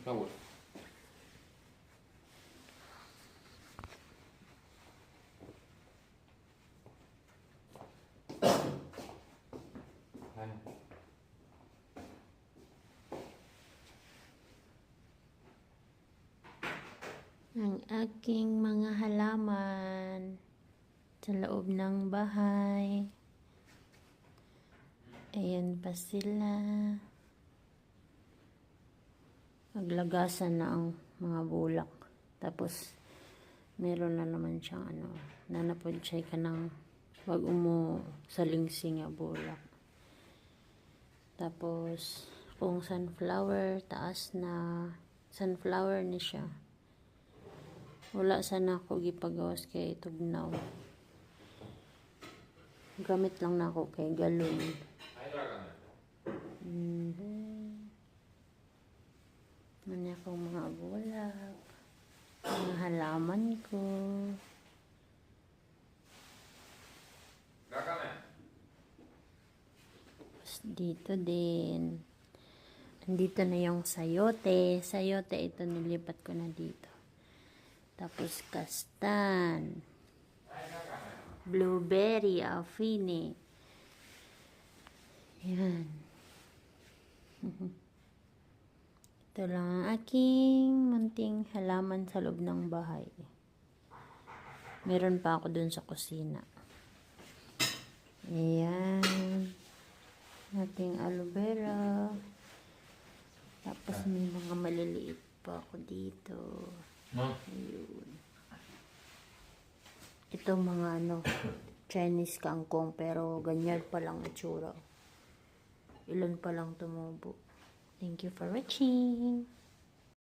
flower. Ang aking mga halaman sa loob ng bahay. Ayan pa sila. Naglagasan na ang mga bulak. Tapos, meron na naman siyang nanapod siya ka ng wag umo sa lingsing nga bulak. Tapos, kung sunflower, taas na sunflower ni siya. Wala sana ako gipagawas kay tugnaw. Gamit lang na ako kay galon. Mani akong mga bulak. Mga halaman ko. Tapos dito din. Andito na yung sayote. Sayote ito nilipat ko na dito. Tapos kastan. Blueberry, alfine. Yan. Ito lang ang aking munting halaman sa loob ng bahay. Meron pa ako dun sa kusina. Ayan. Ating aloe vera. Tapos may mga maliliit pa ako dito. Ayun. Ito mga Chinese kangkong pero ganyan pa lang itsura. Ilan pa lang tumubo. Thank you for watching.